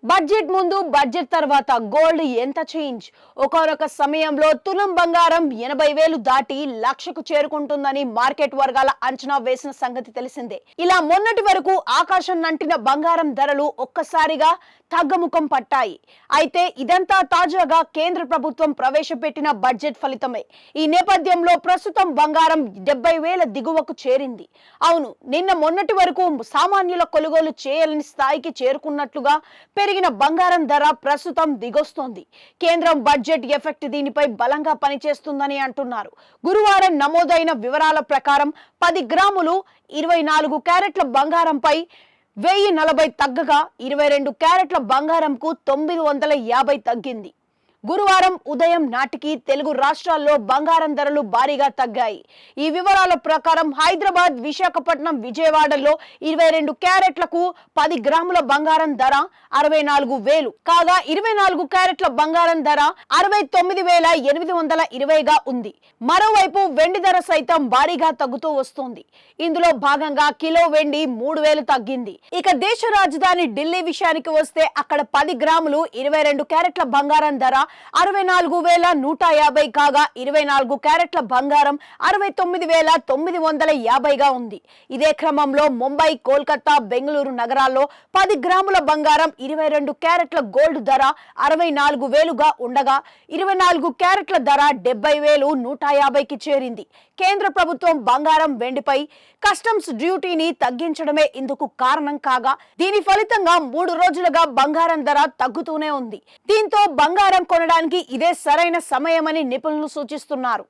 Budget ముందు budget తర్వాత gold ఎంత చేంజ్? ఒకానొక సమయంలో తులం బంగారం 80,000 దాటి లక్షకు చేరుకుంటుందని మార్కెట్ వర్గాల అంచనా వేసిన సంగతి తెలిసిందే. ఇలా మొన్నటి వరకు ఆకాశం నంటిన బంగారం ధరలు ఒక్కసారిగా తగ్గముఖం పట్టాయి. అయితే ఇదంతా తాజాగా కేంద్ర ప్రభుత్వం ప్రవేశపెట్టిన బడ్జెట్ ఫలితమే. ఈ నేపథ్యంలో ప్రస్తుతం బంగారం 70,000 దిగువకు చేరింది. అవును, నిన్న మొన్నటి వరకు సామాన్యుల కొనుగోలు చేయలేని స్థాయికి చేరుకున్నట్లుగా పెరిగిన బంగారం ధర ప్రస్తుతం దిగొస్తోంది. కేంద్రం బడ్జెట్ ఎఫెక్ట్ దీనిపై బలంగా పనిచేస్తుందని అంటున్నారు. గురువారం నమోదైన వివరాల ప్రకారం 10 గ్రాములు 24 క్యారెట్ల బంగారంపై 1040 తగ్గగా 22 క్యారెట్ల బంగారంకు 950 తగ్గింది. గురువారం ఉదయం నాటికి తెలుగు రాష్ట్రాల్లో బంగారం ధరలు భారీగా తగ్గాయి. ఈ వివరాల ప్రకారం హైదరాబాద్, విశాఖపట్నం, విజయవాడలో 22 క్యారెట్లకు 10 గ్రాముల బంగారం ధర 64,000 కాగా 24 క్యారెట్ల బంగారం ధర 69,820గా ఉంది. మరోవైపు వెండి ధర సైతం భారీగా తగ్గుతూ వస్తోంది. ఇందులో భాగంగా కిలో వెండి 3,000 తగ్గింది. ఇక దేశ రాజధాని ఢిల్లీ విషయానికి వస్తే అక్కడ 10 గ్రాములు 22 క్యారెట్ల బంగారం ధర 64,150 కాగా 24 క్యారెట్ల బంగారం 69,950గా ఉంది. ఇదే క్రమంలో ముంబై, కోల్కతా, బెంగళూరు నగరాల్లో 10 గ్రాముల బంగారం 22 క్యారెట్ల గోల్డ్ ధర 64,000గా ఉండగా 24 క్యారెట్ల ధర 70,150కి చేరింది. కేంద్ర ప్రభుత్వం బంగారం, వెండిపై కస్టమ్స్ డ్యూటీని తగ్గించడమే ఇందుకు కారణం కాగా దీని ఫలితంగా 3 రోజులుగా బంగారం ధర తగ్గుతూనే ఉంది. దీంతో బంగారం కొనడానికి ఇదే సరైన సమయమని నిపుణులు సూచిస్తున్నారు.